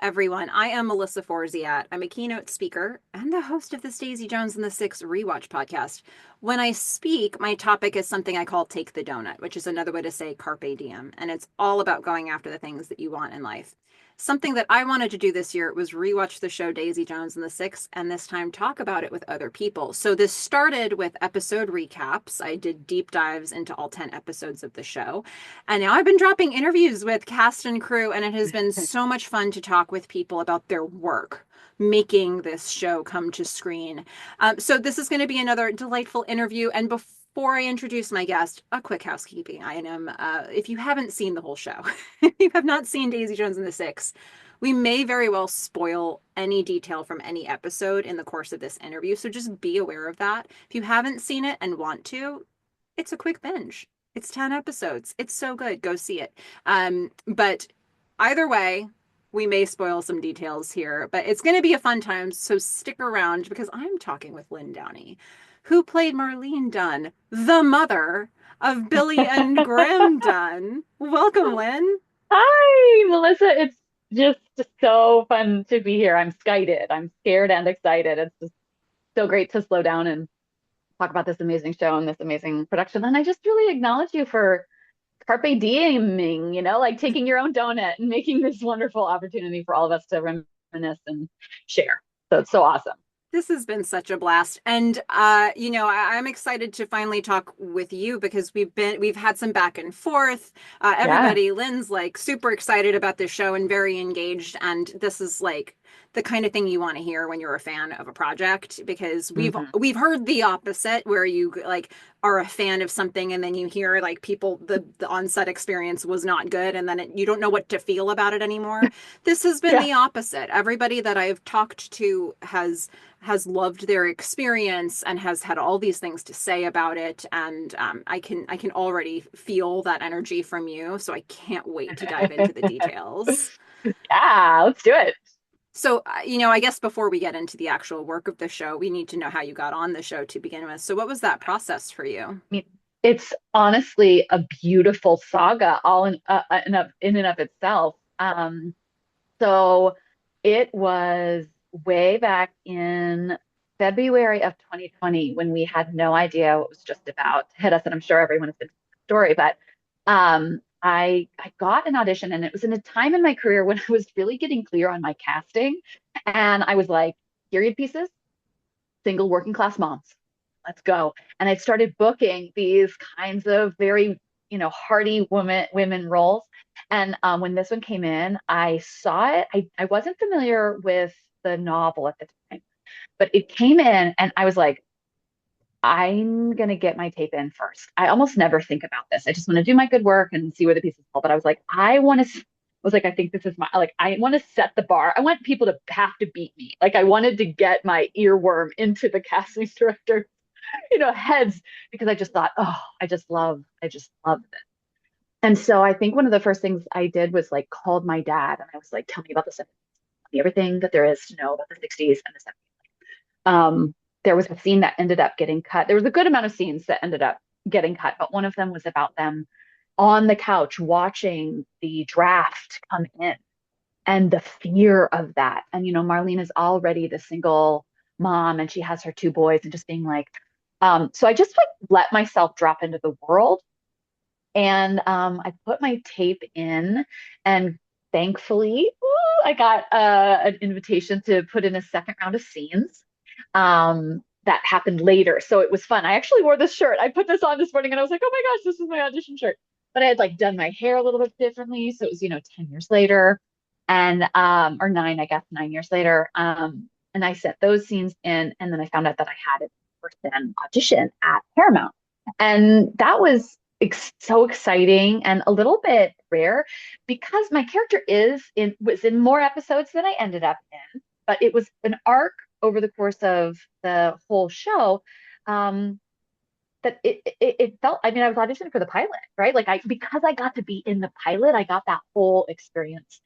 everyone. I am Melissa Forziat. I'm a keynote speaker and the host of the Daisy Jones and the Six Rewatch podcast. When I speak, my topic is something I call Take the Doughnut, which is another way to say Carpe Diem. And it's all about going after the things that you want in life. Something that I wanted to do this year was rewatch the show Daisy Jones and the Six, and this time talk about it with other people. So this started with episode recaps. I did deep dives into all 10 episodes of the show. And now I've been dropping interviews with cast and crew, and it has been so much fun to talk with people about their work making this show come to screen. So this is going to be another delightful interview. And before I introduce my guest, a quick housekeeping item. If you haven't seen the whole show, if you have not seen Daisy Jones and the Six, we may very well spoil any detail from any episode in the course of this interview. So just be aware of that. If you haven't seen it and want to, it's a quick binge. It's 10 episodes. It's so good. Go see it. But either way, we may spoil some details here, but it's going to be a fun time. So stick around because I'm talking with Lynn Downey, who played Marlene Dunne, the mother of Billy and Graham Dunne. Welcome, Lynn. Hi, Melissa. It's just so fun to be here. I'm skited. I'm scared and excited. It's just so great to slow down and talk about this amazing show and this amazing production. And I just really acknowledge you for carpe dieming, like taking your own donut and making this wonderful opportunity for all of us to reminisce and share. So it's so awesome. This has been such a blast. And I'm excited to finally talk with you because we've had some back and forth. Yeah. Lynn's like super excited about this show and very engaged. And this is like the kind of thing you want to hear when you're a fan of a project because hmm we've heard the opposite where you like are a fan of something and then you hear like people the on-set experience was not good and then you don't know what to feel about it anymore. This has been Yeah. the opposite. Everybody that I've talked to has loved their experience and has had all these things to say about it. And I can already feel that energy from you. So I can't wait to dive into the details. Yeah, let's do it. So, I guess before we get into the actual work of the show, we need to know how you got on the show to begin with. So, what was that process for you? Mean, it's honestly a beautiful saga all in and of itself. So it was way back in February of 2020 when we had no idea what was just about to hit us, and I'm sure everyone has been to the story, but I got an audition, and it was in a time in my career when I was really getting clear on my casting, and I was like, period pieces, single working class moms, let's go. And I started booking these kinds of very, hearty women roles. And when this one came in, I saw it. I wasn't familiar with the novel at the time, but it came in and I was like, I'm gonna get my tape in first. I almost never think about this. I just want to do my good work and see where the pieces fall. But I was like, I think this is I want to set the bar. I want people to have to beat me. Like I wanted to get my earworm into the casting director, heads because I just thought, oh, I just love this. And so I think one of the first things I did was like called my dad and I was like, tell me about the 70s, tell me everything that there is to know about the 60s and the 70s. There was a scene that ended up getting cut. There was a good amount of scenes that ended up getting cut, but one of them was about them on the couch watching the draft come in and the fear of that. And, Marlene is already the single mom and she has her two boys and just being like, so I just like let myself drop into the world and I put my tape in and thankfully I got an invitation to put in a second round of scenes that happened later. So it was fun. I actually wore this shirt. I put this on this morning and I was like, oh my gosh, this is my audition shirt. But I had like done my hair a little bit differently. So it was, 10 years later and or nine, I guess, 9 years later. And I sent those scenes in and then I found out that I had a person audition at Paramount. And that was so exciting and a little bit rare because my character was in more episodes than I ended up in, but it was an arc over the course of the whole show. That it felt, I mean, I was auditioning for the pilot, right? Like because I got to be in the pilot, I got that whole experience.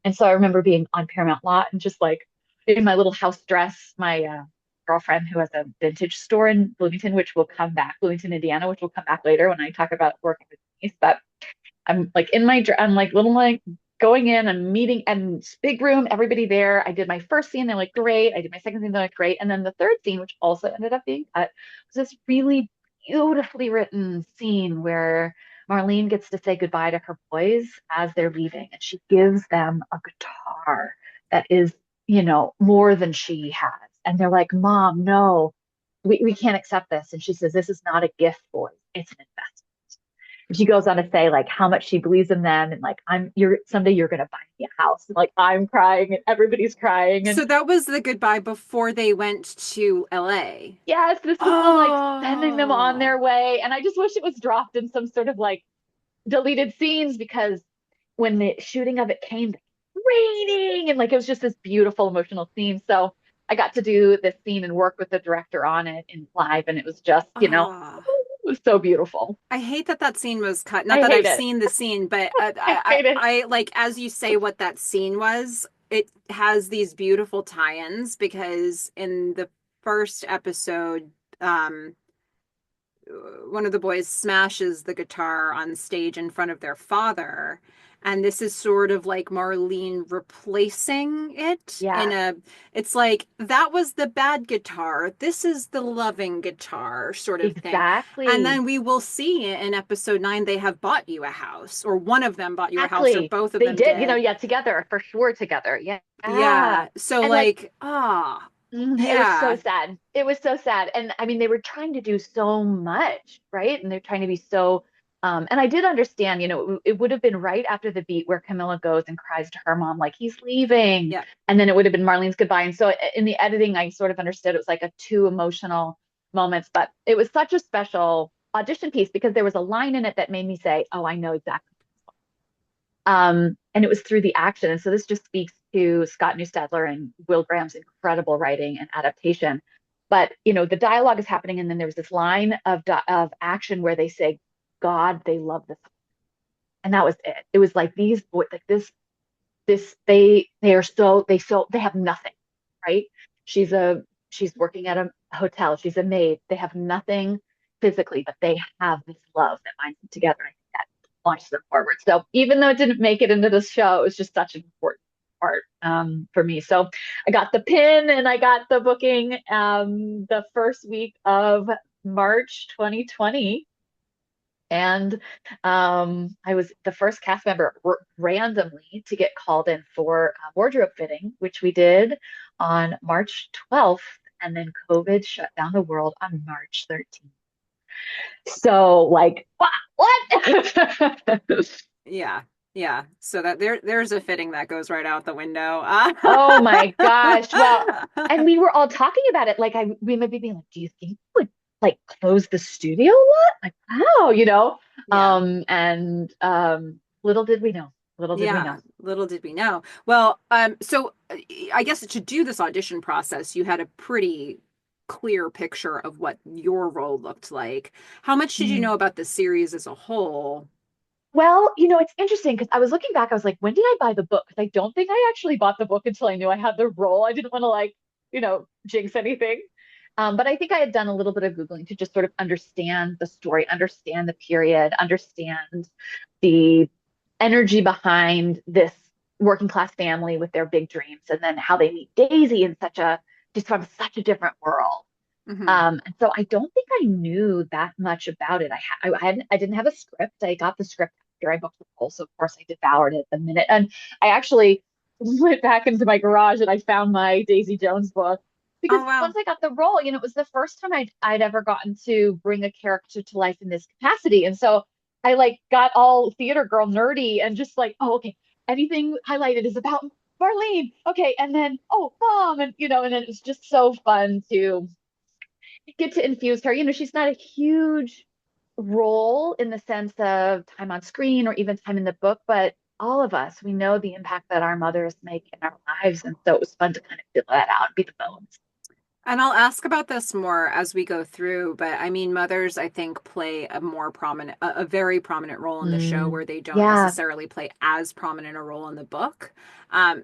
And so I remember being on Paramount Lot and just like in my little house dress, my girlfriend who has a vintage store in Bloomington, which will come back, Bloomington, Indiana, which will come back later when I talk about working with me. But I'm like in I'm like little like going in and meeting and big room, everybody there. I did my first scene, they're like, great. I did my second scene, they're like, great. And then the third scene, which also ended up being cut, was this really beautifully written scene where Marlene gets to say goodbye to her boys as they're leaving, and she gives them a guitar that is, more than she has. And they're like, Mom, no, we can't accept this. And she says, this is not a gift, boys. It's an investment. She goes on to say like how much she believes in them and like you're someday you're gonna buy me a house. And like I'm crying and everybody's crying. And So that was the goodbye before they went to LA. yes, this was the like sending them on Oh. their way. And I just wish it was dropped in some sort of like deleted scenes because when the shooting of it came raining and like it was just this beautiful emotional scene. So I got to do this scene and work with the director on it in live and it was just, Ah. it was so beautiful. I hate that that scene was cut. Not I that hate I've it. seen the scene, but I hate it. I like as you say what that scene was, it has these beautiful tie-ins because in the first episode, um, one of the boys smashes the guitar on stage in front of their father. And this is sort of like Marlene replacing it in Yeah, it's like, that was the bad guitar. This is the loving guitar sort of thing. And exactly. then we will see in episode 9, they have bought you a house, or one of them bought you a house, or Exactly. both of They them did, did. yeah, together for sure together. Yeah. Yeah. Yeah. So And like, like, ah, it was so yeah. sad. It was so sad. And I mean, they were trying to do so much, right? And they're trying to be so, and I did understand, it would have been right after the beat where Camilla goes and cries to her mom, like, he's leaving. Yeah. And then it would have been Marlene's goodbye. And so in the editing, I sort of understood it was like a two emotional moments, but it was such a special audition piece because there was a line in it that made me say, oh, I know exactly. And it was through the action. And so this just speaks to Scott Neustadler and Will Graham's incredible writing and adaptation. But the dialogue is happening, and then there's this line of action where they say, "God, they love this," and that was it. It was like these boys, like this they are they have nothing, right? She's a she's working at a hotel. She's a maid. They have nothing physically, but they have this love that binds them together. I think that launches them forward. So even though it didn't make it into the show, it was just such an important part for me. So I got the pin and I got the booking the first week of March 2020. And I was the first cast member randomly to get called in for wardrobe fitting, which we did on March 12th. And then COVID shut down the world on March 13th. So, like, what? Yeah. Yeah. So that there's a fitting that goes right out the window. Oh my gosh. Well, and we were all talking about it. Like, we might be being like, do you think we would like close the studio lot? Like, wow. Yeah. And little did we know. Little did we Yeah, know. little did we know. Well, so I guess to do this audition process, you had a pretty clear picture of what your role looked like. How much did you Mm. know about the series as a whole? Well, it's interesting because I was looking back, I was like, when did I buy the book? Because I don't think I actually bought the book until I knew I had the role. I didn't want to like, jinx anything. But I think I had done a little bit of Googling to just sort of understand the story, understand the period, understand the energy behind this working class family with their big dreams, and then how they meet Daisy in just from such a different world. Hmm. And so I don't think I knew that much about it. I didn't have a script. I got the script after I booked the role, so of course I devoured it the minute. And I actually went back into my garage and I found my Daisy Jones book because Oh, wow. once I got the role, it was the first time I'd ever gotten to bring a character to life in this capacity. And so I like got all theater girl nerdy and just like, oh, okay, anything highlighted is about Marlene. Okay, and then oh, mom, and then it was just so fun to get to infuse her. She's not a huge role in the sense of time on screen or even time in the book, but all of us, we know the impact that our mothers make in our lives. And so it was fun to kind of fill that out and be the bones. And I'll ask about this more as we go through, but I mean, mothers, I think, play a very prominent role in the show Mm, where they don't yeah. necessarily play as prominent a role in the book.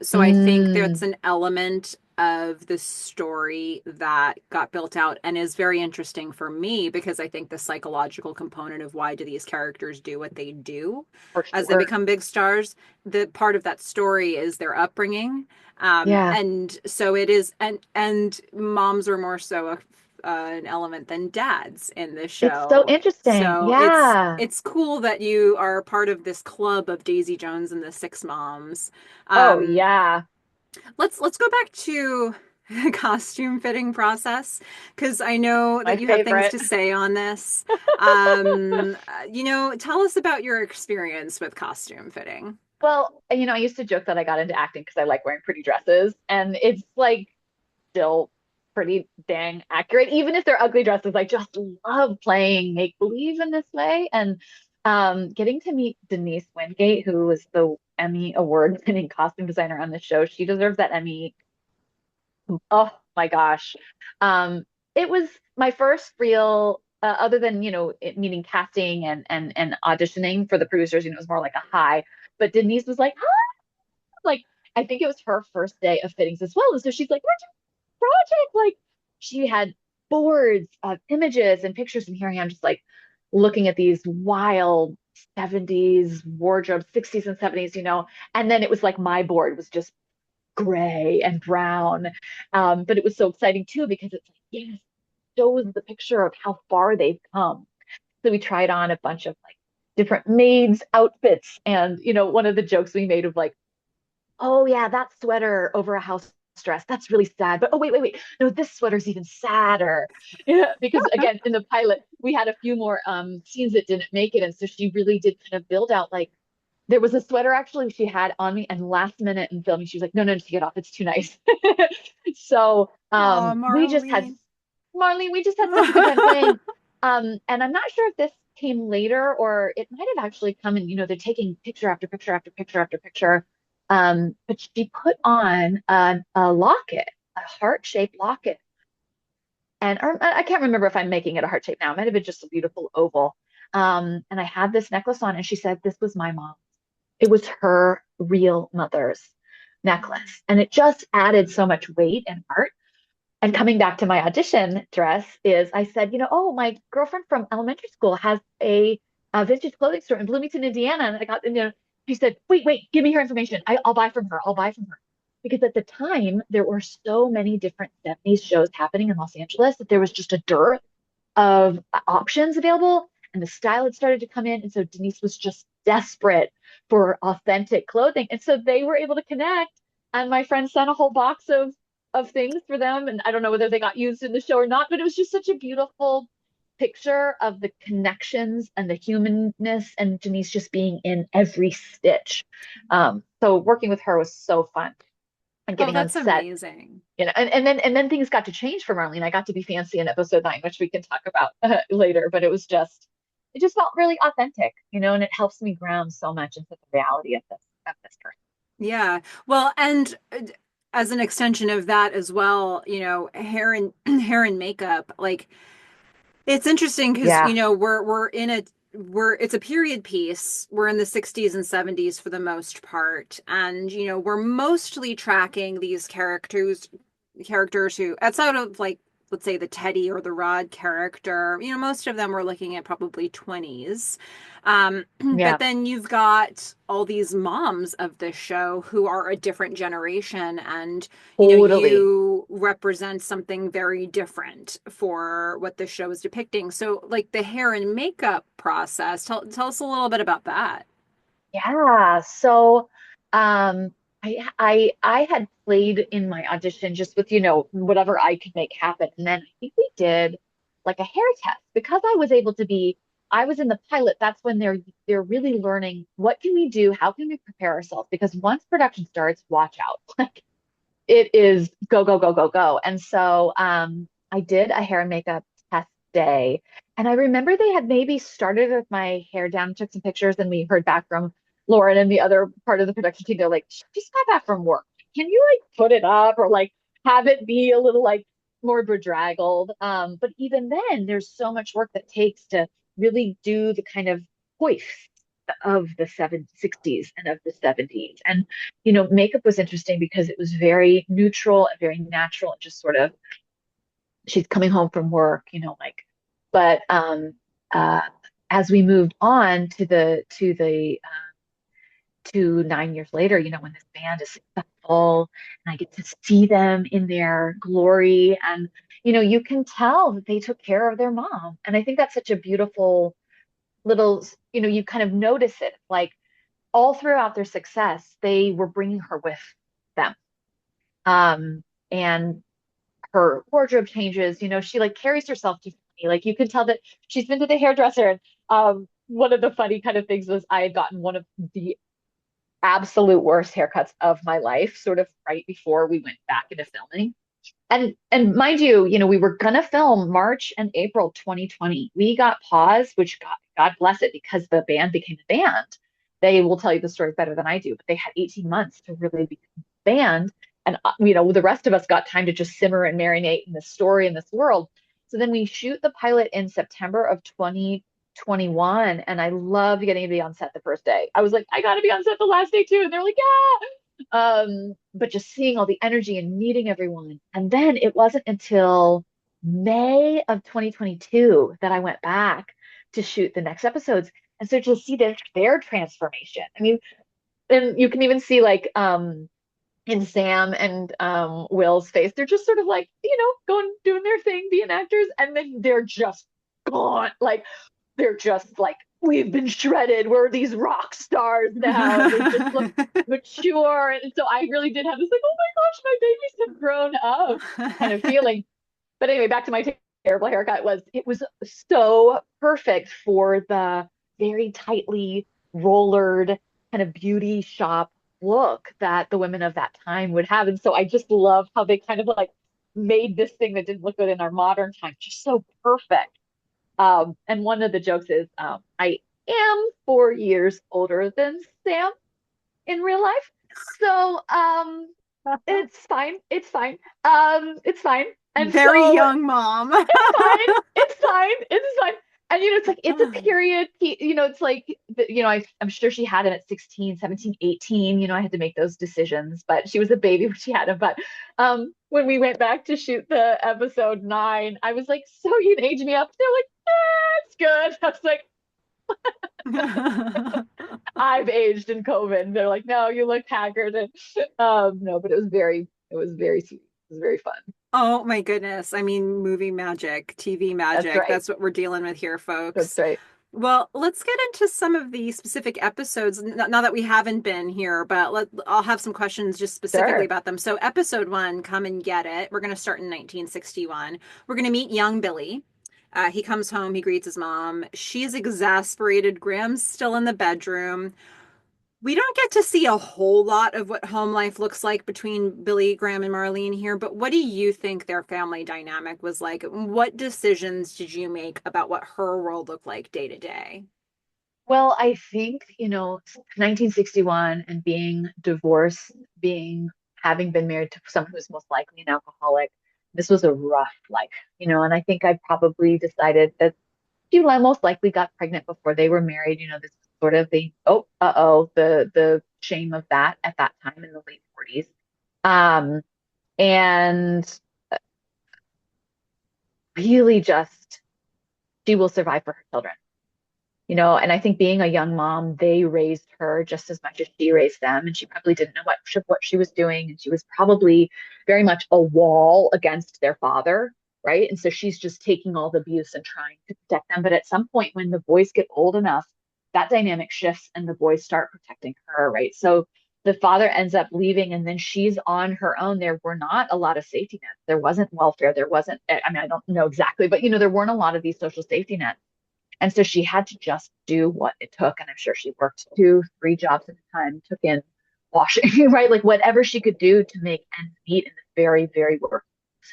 So I think that's Mm, an element. of the story that got built out and is very interesting for me because I think the psychological component of why do these characters do what they do For as they sure. become big stars, the part of that story is their upbringing. Yeah. And so it is, and moms are more so an element than dads in this It's so show. interesting. So Yeah. it's cool that you are part of this club of Daisy Jones and the Six Moms. Oh, Um, yeah. let's go back to the costume fitting process because I know My that you have things favorite. to say on this. Tell us about your experience with costume fitting. Well, I used to joke that I got into acting because I like wearing pretty dresses, and it's like still pretty dang accurate, even if they're ugly dresses. I just love playing make believe in this way, and getting to meet Denise Wingate, who was the Emmy award-winning costume designer on the show. She deserves that Emmy. Oh my gosh. Um, it was my first real, other than, meeting casting and auditioning for the producers, it was more like a high. But Denise was like, like, I think it was her first day of fittings as well. And so she's like, where's your project? Like, she had boards of images and pictures. And here I am just like looking at these wild 70s wardrobes, 60s and 70s, and then it was like my board was just gray and brown. But it was so exciting too because it's like, yes, shows the picture of how far they've come. So we tried on a bunch of like different maids' outfits. And, one of the jokes we made of like, oh yeah, that sweater over a house dress, that's really sad. But oh, wait, wait, wait. No, this sweater's even sadder. Yeah, because again, in the pilot, we had a few more scenes that didn't make it. And so she really did kind of build out like there was a sweater actually she had on me, and last minute in filming, she was like, no, no, take it off. It's too nice. So Oh, we just had Marlene. Marlene, we just had such a good time playing. And I'm not sure if this came later or it might have actually come in, they're taking picture after picture after picture after picture. But she put on a locket, a heart-shaped locket. And or, I can't remember if I'm making it a heart shape now. It might have been just a beautiful oval. And I had this necklace on, and she said, this was my mom. It was her real mother's necklace. And it just added so much weight and art. And coming back to my audition dress is I said, oh, my girlfriend from elementary school has a vintage clothing store in Bloomington, Indiana. And I got, she said, wait, wait, give me her information. I'll buy from her. I'll buy from her. Because at the time, there were so many different 70s shows happening in Los Angeles that there was just a dearth of options available. And the style had started to come in. And so Denise was just desperate for authentic clothing. And so they were able to connect. And my friend sent a whole box of things for them. And I don't know whether they got used in the show or not, but it was just such a beautiful picture of the connections and the humanness and Denise just being in every stitch. So working with her was so fun and Oh, getting on that's set, amazing. and then things got to change for Marlene. I got to be fancy in episode 9, which we can talk about later, but it just felt really authentic, and it helps me ground so much into the reality of this person. Yeah. Well, and as an extension of that as well, hair and hair and makeup, like it's interesting because, Yeah, we're in a we're it's a period piece. We're in the 60s and 70s for the most part. And, we're mostly tracking these characters who outside of like let's say the Teddy or the Rod character, most of them were looking at probably 20s. But yeah, then you've got all these moms of this show who are a different generation and totally. you represent something very different for what the show is depicting. So like the hair and makeup process, tell us a little bit about that. Yeah. So, I had played in my audition just with, whatever I could make happen. And then I think we did like a hair test because I was in the pilot. That's when they're really learning what can we do? How can we prepare ourselves? Because once production starts, watch out. Like it is go, go, go, go, go. And so I did a hair and makeup test day. And I remember they had maybe started with my hair down, took some pictures, and we heard back from Lauren and the other part of the production team. They're like, she just got back from work. Can you like put it up or like have it be a little like more bedraggled? But even then, there's so much work that takes to really do the kind of hoist of the 60s and of the 70s. And, makeup was interesting because it was very neutral and very natural and just sort of, she's coming home from work, like, but uh, as we moved on to 9 years later, when this band is successful and I get to see them in their glory, and you can tell that they took care of their mom. And I think that's such a beautiful little, you kind of notice it, like all throughout their success, they were bringing her with them. And her wardrobe changes, she like carries herself differently. Like you can tell that she's been to the hairdresser. And one of the funny kind of things was I had gotten one of the absolute worst haircuts of my life, sort of right before we went back into filming. And mind you, we were gonna film March and April 2020. We got paused, which God bless it, because the band became a band. They will tell you the story better than I do, but they had 18 months to really become a band. And the rest of us got time to just simmer and marinate in this story in this world. So then we shoot the pilot in September of 2021, and I loved getting to be on set the first day. I was like, I gotta be on set the last day too. And they're like, yeah. But just seeing all the energy and meeting everyone. And then it wasn't until May of 2022 that I went back to shoot the next episodes. And so to see their transformation. I mean, and you can even see like in Sam and Will's face, they're just sort of like, going doing their thing, being actors, and then they're just gone. Like they're just like, we've been shredded. We're these rock stars now. And they just look mature. And so I really did have this like, oh my gosh, my babies have grown up kind of feeling. But anyway, back to my terrible haircut. It was so perfect for the very tightly rollered kind of beauty shop look that the women of that time would have. And so I just love how they kind of like made this thing that didn't look good in our modern time just so perfect. And one of the jokes is I am 4 years older than Sam in real life. So it's fine. It's fine. It's fine. And Very so young mom. it's fine. It's fine. It's fine. And it's like it's a period, it's like I'm sure she had him at 16, 17, 18. I had to make those decisions, but she was a baby when she had him. But when we went back to shoot the episode 9, I was like, so you can age me up. They're like, it's good. I was like, I've aged in COVID. They're like, no, you look haggard. And no, but it was very sweet. It was very fun. Oh my goodness. I mean, movie magic, TV That's magic. right. That's what we're dealing with here, That's folks. right. Well, let's get into some of the specific episodes. Now that we haven't been here, but I'll have some questions just specifically Sure. about them. So, episode 1, Come and Get It. We're going to start in 1961. We're going to meet young Billy. He comes home, he greets his mom. She's exasperated. Graham's still in the bedroom. We don't get to see a whole lot of what home life looks like between Billy, Graham, and Marlene here, but what do you think their family dynamic was like? What decisions did you make about what her world looked like day to day? Well, I think, 1961 and being divorced, having been married to someone who's most likely an alcoholic, this was a rough life, and I think I probably decided that she most likely got pregnant before they were married. This was sort of the shame of that at that time in the late 40s. Um, and really just she will survive for her children. And I think being a young mom, they raised her just as much as she raised them. And she probably didn't know what she was doing. And she was probably very much a wall against their father, right? And so she's just taking all the abuse and trying to protect them. But at some point, when the boys get old enough, that dynamic shifts and the boys start protecting her, right? So the father ends up leaving, and then she's on her own. There were not a lot of safety nets. There wasn't welfare. There wasn't, I mean, I don't know exactly, but there weren't a lot of these social safety nets. And so she had to just do what it took. And I'm sure she worked 2, 3 jobs at a time, took in washing, right? Like whatever she could do to make ends meet in this very, very workforce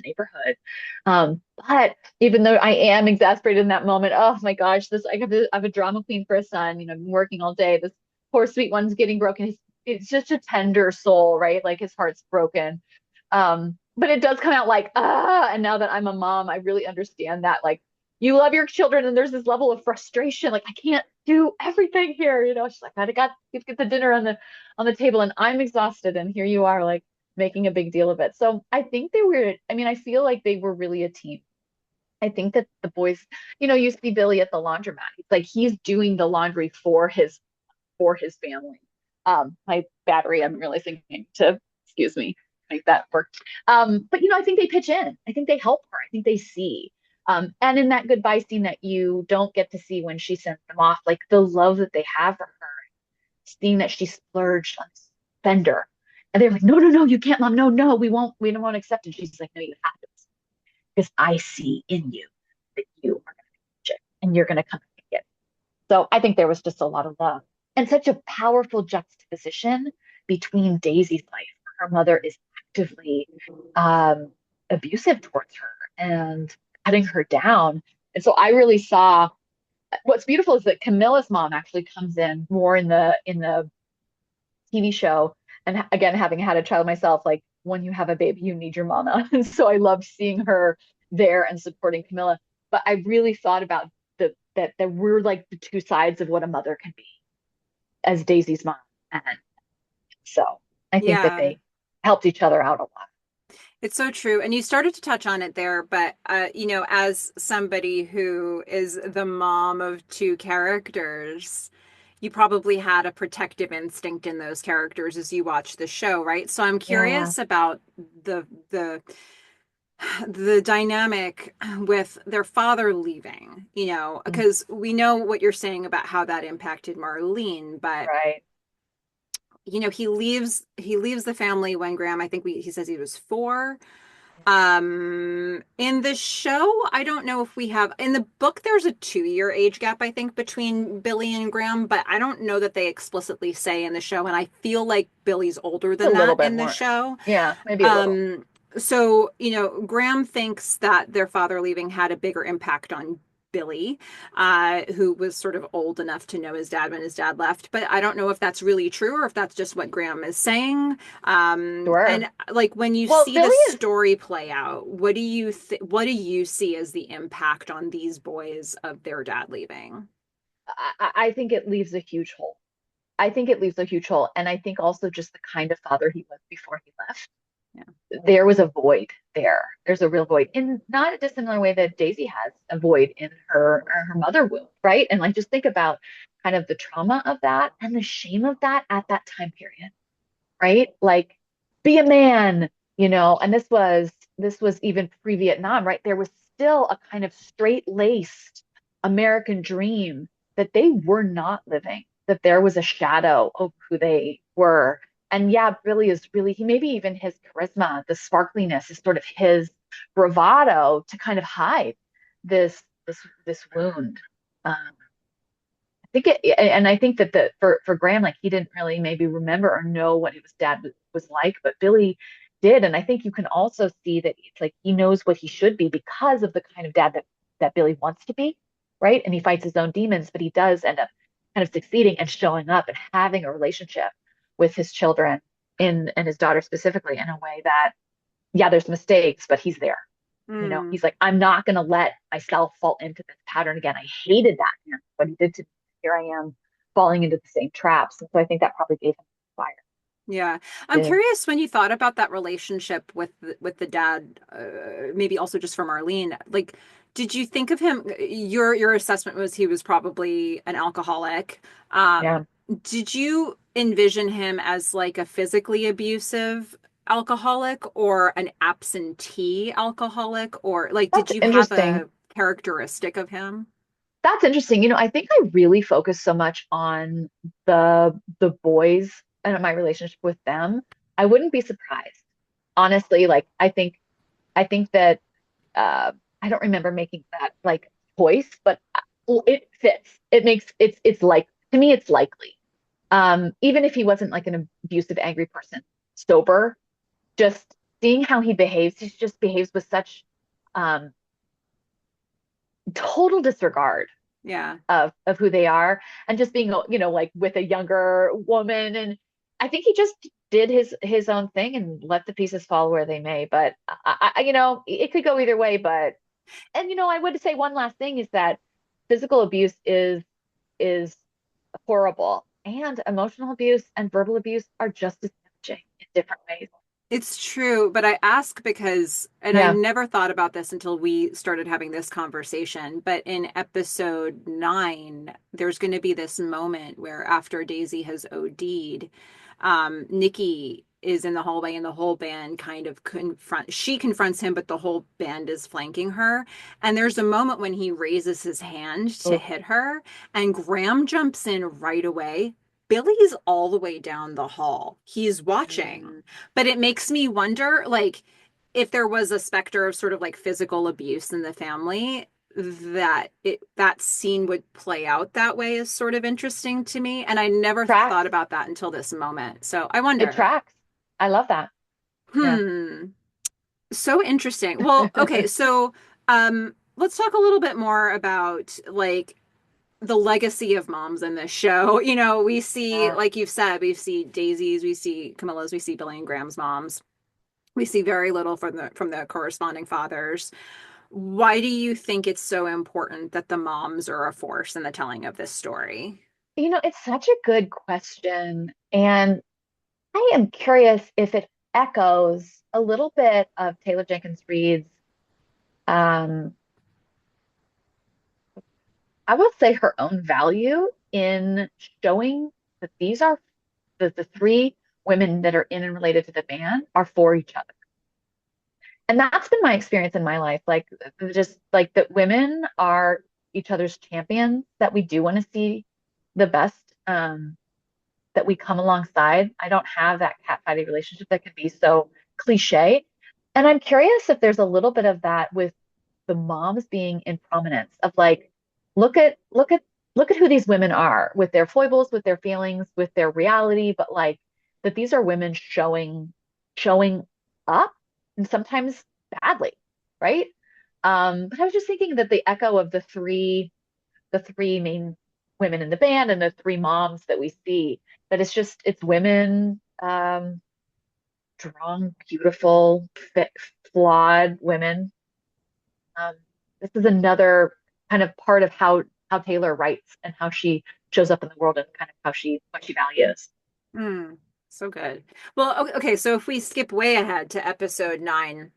neighborhood. But even though I am exasperated in that moment, oh my gosh, I have a drama queen for a son. I've been working all day. This poor sweet one's getting broken. It's just a tender soul, right? Like his heart's broken. But it does come out like, and now that I'm a mom, I really understand that. Like, you love your children, and there's this level of frustration, like I can't do everything here, she's like, I got to get the dinner on the table, and I'm exhausted, and here you are, like making a big deal of it. So I think they were, I mean, I feel like they were really a team. I think that the boys, you see Billy at the laundromat. It's like he's doing the laundry for his family. My battery, I'm really thinking to, excuse me, make that work. But I think they pitch in. I think they help her. I think they see. And in that goodbye scene that you don't get to see when she sends them off, like the love that they have for her, seeing that she splurged on this fender. And they're like, no, no, no, you can't, mom. No, no, we don't accept it. She's like, no, you have to, because I see in you that you are going to change it and you're going to come and get it. So I think there was just a lot of love and such a powerful juxtaposition between Daisy's life. Her mother is actively abusive towards her and cutting her down. And so I really saw, what's beautiful is that Camilla's mom actually comes in more in the TV show. And again, having had a child myself, like when you have a baby, you need your mama. And so I loved seeing her there and supporting Camilla. But I really thought about that we're like the two sides of what a mother can be as Daisy's mom. And so I think that Yeah. they helped each other out a lot. It's so true. And you started to touch on it there, but as somebody who is the mom of two characters, you probably had a protective instinct in those characters as you watch the show, right? So I'm Yeah. curious about the dynamic with their father leaving, Mm. because we know what you're saying about how that impacted Marlene, but Right. he leaves the family when Graham, I think he says he was 4. In the show, I don't know if we have, in the book, there's a 2-year age gap, I think, between Billy and Graham, but I don't know that they explicitly say in the show. And I feel like Billy's older A than little that bit in the more. show. Yeah, maybe a little. Um, so, Graham thinks that their father leaving had a bigger impact on Billy, who was sort of old enough to know his dad when his dad left. But I don't know if that's really true or if that's just what Graham is saying. Sure. And like when you Well, see the Billy is, story play out, what do you see as the impact on these boys of their dad leaving? I think it leaves a huge hole. I think it leaves a huge hole. And I think also just the kind of father he was before he left, Yeah. there was a void there. There's a real void in not a dissimilar way that Daisy has a void in her mother womb, right? And like just think about kind of the trauma of that and the shame of that at that time period, right? Like be a man, and this was even pre-Vietnam, right? There was still a kind of straight-laced American dream that they were not living, that there was a shadow of who they were. And yeah, Billy is really, he maybe even his charisma, the sparkliness is sort of his bravado to kind of hide this wound. I think and I think that for Graham, like he didn't really maybe remember or know what his dad was like, but Billy did. And I think you can also see that it's like he knows what he should be because of the kind of dad that Billy wants to be, right? And he fights his own demons, but he does end up kind of succeeding and showing up and having a relationship with his children and his daughter specifically in a way that, yeah, there's mistakes, but he's there. Mm. He's like, I'm not going to let myself fall into this pattern again. I hated that, what he did to me. Here I am falling into the same traps. And so I think that probably gave him fire. Yeah. I'm To, curious when you thought about that relationship with the dad, maybe also just for Marlene, like did you think of him, your assessment was he was probably an alcoholic. yeah, Did you envision him as like a physically abusive alcoholic or an absentee alcoholic, or like did that's you have interesting. a characteristic of him? That's interesting. I think I really focus so much on the boys and my relationship with them. I wouldn't be surprised. Honestly, like I think that I don't remember making that like choice, but it fits. It's like, to me it's likely. Even if he wasn't like an abusive, angry person, sober, just seeing how he just behaves with such um, total disregard Yeah. of who they are, and just being, like with a younger woman. And I think he just did his own thing and let the pieces fall where they may. But it could go either way. But And I would say one last thing is that physical abuse is horrible, and emotional abuse and verbal abuse are just as damaging in different ways. It's true, but I ask because, and I Yeah. never thought about this until we started having this conversation, but in episode 9, there's going to be this moment where after Daisy has OD'd, Nikki is in the hallway and the whole band kind of she confronts him, but the whole band is flanking her. And there's a moment when he raises his hand to Oh. hit her, and Graham jumps in right away. Billy's all the way down the hall. He's watching. Mm. But it makes me wonder, like, if there was a specter of sort of like physical abuse in the family, that scene would play out that way is sort of interesting to me. And I never thought Tracks. about that until this moment. So I It wonder. tracks. I love that. Yeah. Hmm. So interesting. Well, okay, so let's talk a little bit more about like the legacy of moms in this show. We see, Yeah. like you've said, we see Daisy's, we see Camilla's, we see Billy and Graham's moms. We see very little from the corresponding fathers. Why do you think it's so important that the moms are a force in the telling of this story? It's such a good question. And I am curious if it echoes a little bit of Taylor Jenkins Reid's, um, I will say her own value in showing that these are the three women that are in and related to the band are for each other. And that's been my experience in my life. Like, just like that women are each other's champions, that we do want to see the best, that we come alongside. I don't have that cat-fighting relationship that can be so cliche. And I'm curious if there's a little bit of that with the moms being in prominence of like, look at who these women are with their foibles, with their feelings, with their reality, but like that these are women showing up and sometimes badly, right? But I was just thinking that the echo of the three main women in the band and the three moms that we see, that it's women, strong, beautiful, fit, flawed women. Um, this is another kind of part of how Taylor writes and how she shows up in the world and kind of what she values. Mm, so good. Well, okay, so if we skip way ahead to episode 9,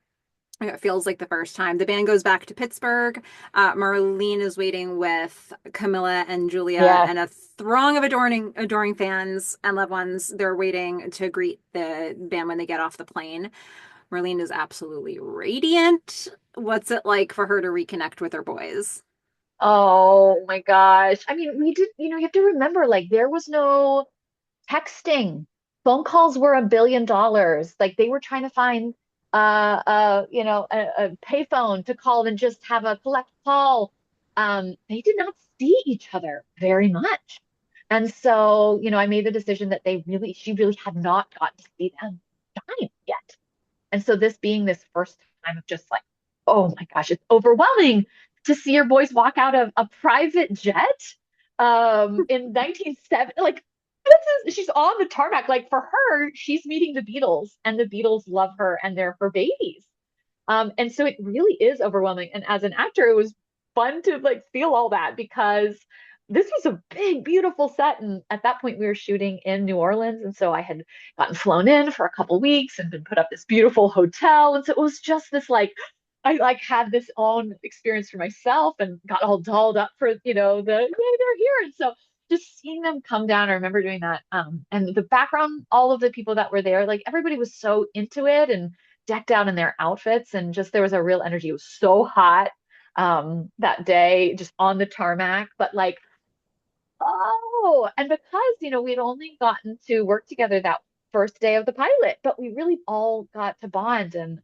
it feels like the first time. The band goes back to Pittsburgh. Marlene is waiting with Camilla and Julia Yes. and a throng of adoring fans and loved ones. They're waiting to greet the band when they get off the plane. Marlene is absolutely radiant. What's it like for her to reconnect with her boys? Oh my gosh. I mean, we did, you have to remember, like, there was no texting. Phone calls were $1 billion. Like, they were trying to find a payphone to call and just have a collect call. They did not see each other very much. And so, I made the decision that she really had not got to see them shine yet. And so this being this first time of just like, oh my gosh, it's overwhelming to see your boys walk out of a private jet in 1970. Like, she's on the tarmac. Like, for her, she's meeting the Beatles and the Beatles love her and they're her babies. And so it really is overwhelming. And as an actor, it was fun to like feel all that because this was a big, beautiful set. And at that point, we were shooting in New Orleans. And so I had gotten flown in for a couple weeks and been put up this beautiful hotel. And so it was just this like, I like had this own experience for myself and got all dolled up for, yay, they're here. And so just seeing them come down, I remember doing that. And the background, all of the people that were there, like everybody was so into it and decked out in their outfits, and just there was a real energy. It was so hot that day, just on the tarmac, but like, oh, and because we'd only gotten to work together that first day of the pilot, but we really all got to bond. And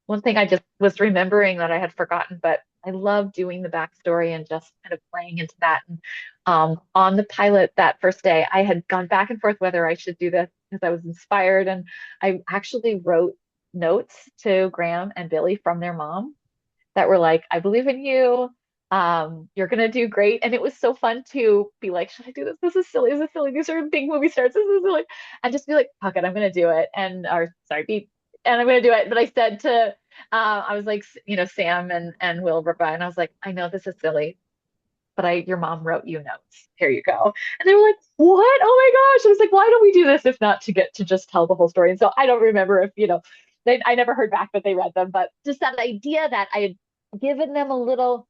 one thing I just was remembering that I had forgotten, but I love doing the backstory and just kind of playing into that. And on the pilot that first day, I had gone back and forth whether I should do this because I was inspired, and I actually wrote notes to Graham and Billy from their mom that were like, I believe in you. You're gonna do great. And it was so fun to be like, should I do this? This is silly. This is silly. These are big movie stars. This is silly. And just be like, fuck it, I'm gonna do it. And or sorry, be and I'm gonna do it. But I said to I was like, Sam and Wilbur, and I was like, I know this is silly, but your mom wrote you notes. Here you go. And they were like, what? Oh my gosh. I was like, why don't we do this if not to get to just tell the whole story? And so I don't remember if, I never heard back that they read them, but just that idea that I had given them a little,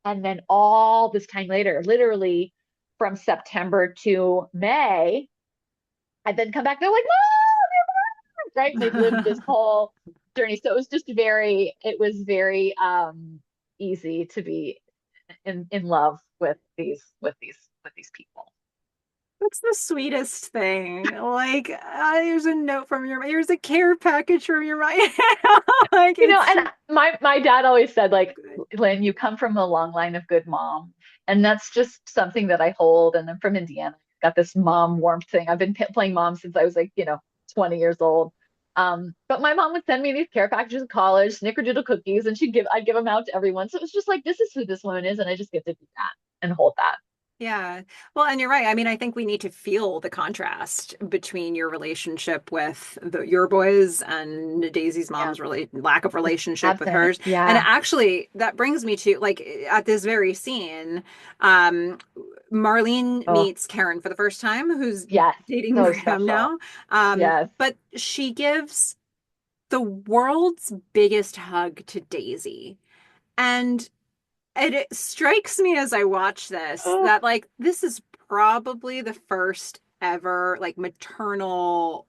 and then all this time later, literally from September to May, I'd then come back. They're like, no, right? And they've lived this whole journey. So it was very easy to be in love with these people. That's the sweetest thing. Like, here's a note from your, here's a care package from your mom. Like, it's And my dad always said, like, Lynn, you come from a long line of good moms, and that's just something that I hold. And I'm from Indiana. Got this mom warmth thing. I've been playing mom since I was like, 20 years old. But my mom would send me these care packages in college, snickerdoodle cookies, and I'd give them out to everyone. So it was just like, this is who this woman is, and I just get to do that and hold that. yeah. Well, and you're right. I mean, I think we need to feel the contrast between your relationship with your boys and Daisy's Yeah, mom's lack of just relationship with absent. hers. And Yeah. actually, that brings me to like at this very scene, um, Marlene Oh, meets Karen for the first time, who's yes. dating So Graham special. now. Yes. But she gives the world's biggest hug to Daisy. And it strikes me as I watch this Oh, that like this is probably the first ever like maternal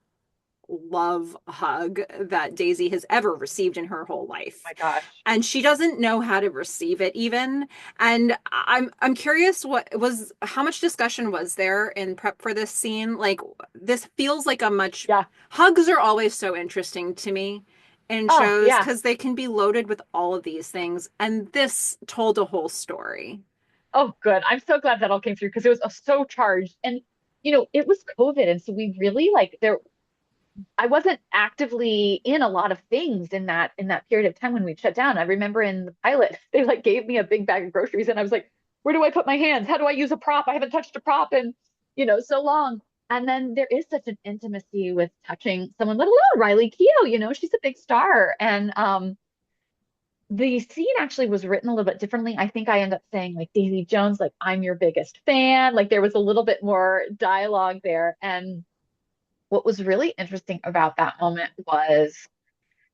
love hug that Daisy has ever received in her whole life. my gosh. And she doesn't know how to receive it even. And I'm curious what was how much discussion was there in prep for this scene? Like this feels like a much Yeah. hugs are always so interesting to me in Oh, shows yeah. because they can be loaded with all of these things. And this told a whole story. Oh, good. I'm so glad that all came through because it was so charged. And, it was COVID. And so we really like I wasn't actively in a lot of things in that period of time when we shut down. I remember in the pilot, they like gave me a big bag of groceries and I was like, where do I put my hands? How do I use a prop? I haven't touched a prop in, so long. And then there is such an intimacy with touching someone, let alone Riley Keough, she's a big star. And the scene actually was written a little bit differently. I think I end up saying like Daisy Jones, like I'm your biggest fan. Like there was a little bit more dialogue there. And what was really interesting about that moment was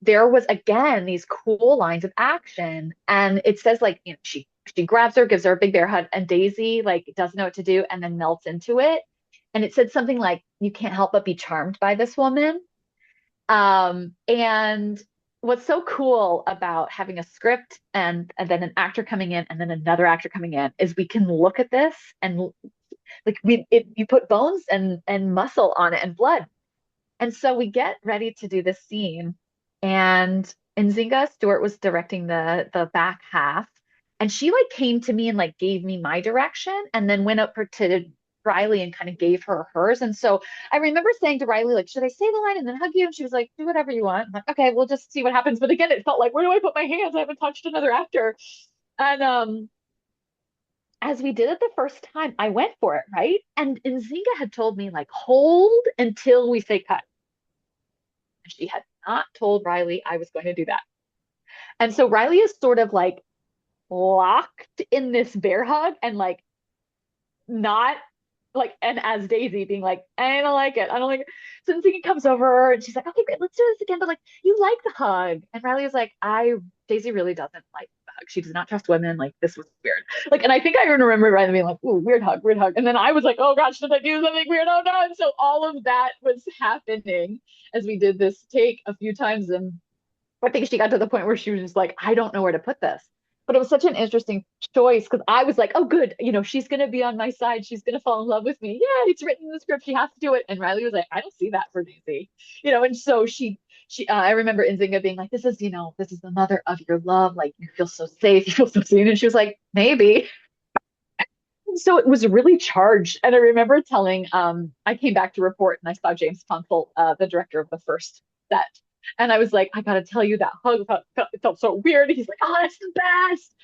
there was again these cool lines of action. And it says like, she grabs her, gives her a big bear hug, and Daisy like doesn't know what to do and then melts into it. And it said something like, you can't help but be charmed by this woman. And what's so cool about having a script and then an actor coming in and then another actor coming in is we can look at this and like you put bones and muscle on it and blood. And so we get ready to do this scene, and Nzinga Stewart was directing the back half, and she like came to me and like gave me my direction, and then went up to Riley and kind of gave her hers. And so I remember saying to Riley, like, should I say the line and then hug you? And she was like, do whatever you want. I'm like, okay, we'll just see what happens. But again, it felt like, where do I put my hands? I haven't touched another actor. And as we did it the first time, I went for it, right? And Nzinga had told me, like, hold until we say cut. And she had not told Riley I was going to do that. And so Riley is sort of like locked in this bear hug and like not like, and as Daisy being like, I don't like it. I don't like it. So Nzinga comes over and she's like, okay, great, let's do this again. But like, you like the hug. And Riley was like, Daisy really doesn't like the hug. She does not trust women. Like, this was weird. Like, and I think I even remember Riley being like, ooh, weird hug, weird hug. And then I was like, oh gosh, did I do something weird? Oh no. And so all of that was happening as we did this take a few times. And I think she got to the point where she was just like, I don't know where to put this. But it was such an interesting choice because I was like, oh, good, she's going to be on my side. She's going to fall in love with me. Yeah, it's written in the script. She has to do it. And Riley was like, I don't see that for Daisy, and so I remember Nzinga being like, this is the mother of your love. Like, you feel so safe. You feel so seen. And she was like, maybe. So it was really charged. And I remember I came back to report and I saw James Ponthel, the director of the first set. And I was like, I gotta tell you that hug it felt so weird. He's like, oh, that's the best.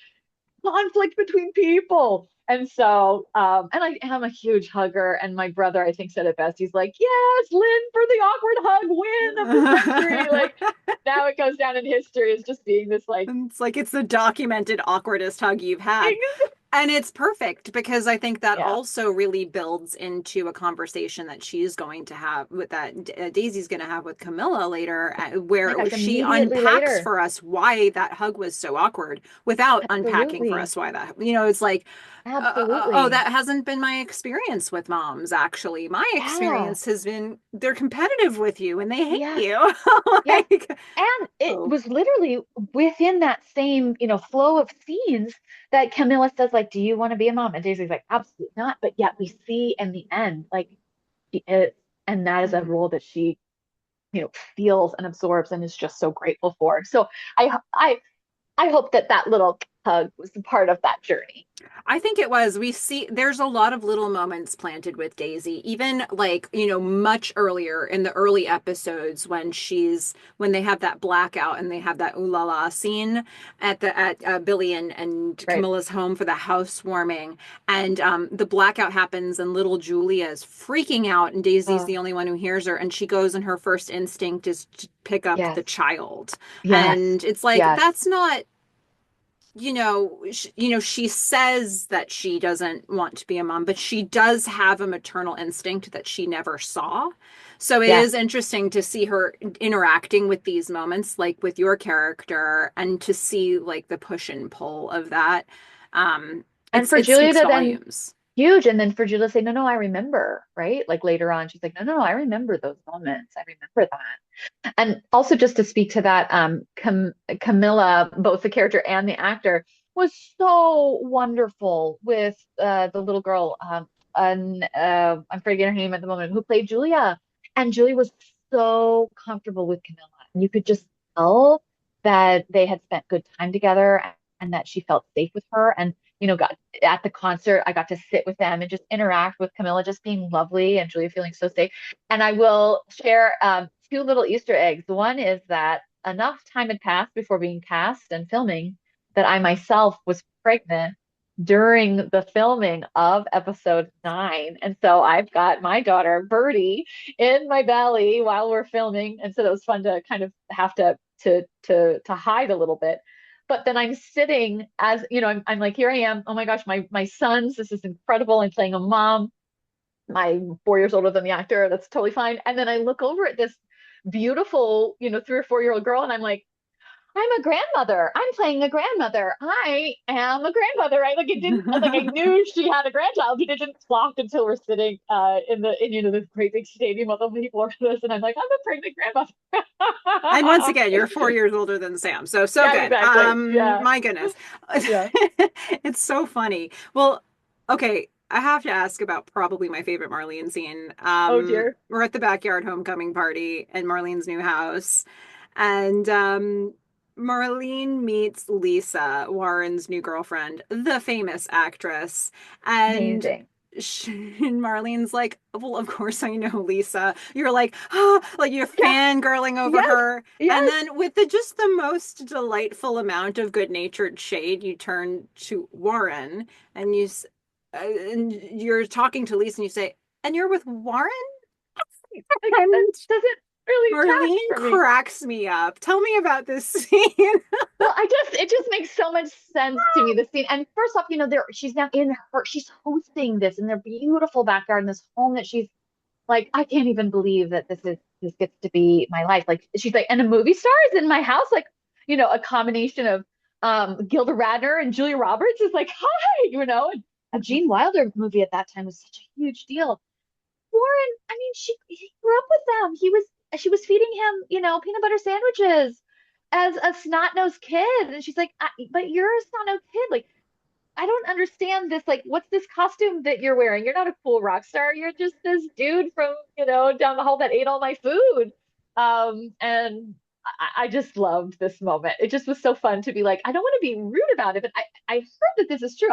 conflict between people. And so, and I am a huge hugger, and my brother, I think, said it best. He's like, "Yes, Lynn for the awkward hug win of the century." Like now it goes down in history as just being this like, It's like it's the documented awkwardest hug you've had. And it's perfect because I think that yeah, also really builds into a conversation that she's going to have with Daisy's going to have with Camilla later, my where gosh, she immediately unpacks later. for us why that hug was so awkward without unpacking for Absolutely. us why that, it's like, oh, Absolutely. that hasn't been my experience with moms, actually. My Yeah. experience has been they're competitive with you and they hate Yes. you. Yes. Like, And it oh. was literally within that same, flow of scenes that Camilla says, like, do you want to be a mom? And Daisy's like, absolutely not. But yet we see in the end, like, she is, and that is a Mhm. role that she, feels and absorbs and is just so grateful for. So I hope that that little hug was a part of that journey. I think it was. We see there's a lot of little moments planted with Daisy, even like, much earlier in the early episodes when they have that blackout and they have that ooh la la scene at Billy and Right. Camilla's home for the housewarming. And the blackout happens and little Julia is freaking out and Daisy's the Oh, only one who hears her. And she goes and her first instinct is to pick up yes. the child. Yes. And it's like, Yes. that's not she says that she doesn't want to be a mom, but she does have a maternal instinct that she never saw. So it Yes. is interesting to see her interacting with these moments, like with your character, and to see like the push and pull of that. And for It Julia speaks to then volumes. huge, and then for Julia to say, no, no, I remember, right? Like later on, she's like, no, no, no, I remember those moments. I remember that. And also just to speak to that, Camilla, both the character and the actor, was so wonderful with the little girl, and I'm forgetting her name at the moment, who played Julia. And Julia was so comfortable with Camilla. And you could just tell that they had spent good time together and that she felt safe with her. And, got at the concert, I got to sit with them and just interact with Camilla, just being lovely and Julia feeling so safe. And I will share two little Easter eggs. One is that enough time had passed before being cast and filming that I myself was pregnant during the filming of episode 9. And so I've got my daughter Birdie in my belly while we're filming. And so that was fun to kind of have to hide a little bit. But then I'm sitting as, I'm like, here I am. Oh my gosh, my sons, this is incredible. I'm playing a mom. I'm 4 years older than the actor. That's totally fine. And then I look over at this beautiful, 3 or 4 year old girl, and I'm like, I'm a grandmother. I'm playing a grandmother. I am a grandmother. Right? Like it didn't. Like I knew she had a grandchild, but it didn't clock until we're sitting in this great big stadium with all the people around us, and I'm like, I'm a pregnant grandmother. And once again, you're 4 years older than Sam. So Yeah, good. exactly. Yeah, My goodness. yeah. It's so funny. Well, okay, I have to ask about probably my favorite Marlene scene. Oh dear. We're at the backyard homecoming party in Marlene's new house, and Marlene meets Lisa, Warren's new girlfriend, the famous actress, and Amazing. and Marlene's like, well, of course I know Lisa. You're like, oh, like you're Yeah. fangirling over Yes. her. And Yes. then with just the most delightful amount of good-natured shade, you turn to Warren and and you're talking to Lisa and you say, and you're with Warren? Like that And doesn't really track Marlene for me. cracks me up. Tell me about this scene. Well, it just makes so much sense to me, the scene. And first off, she's now she's hosting this in their beautiful backyard in this home that she's like, I can't even believe that this gets to be my life. Like she's like, and a movie star is in my house, like, a combination of Gilda Radner and Julia Roberts is like, hi, and a Gene Wilder movie at that time was such a huge deal. Warren, I mean, he grew up with them. She was feeding him, peanut butter sandwiches as a snot-nosed kid. And she's like, but you're a snot-nosed kid. Like, I don't understand this. Like, what's this costume that you're wearing? You're not a cool rock star. You're just this dude from, down the hall that ate all my food. And I just loved this moment. It just was so fun to be like, I don't want to be rude about it, but I heard that this is true.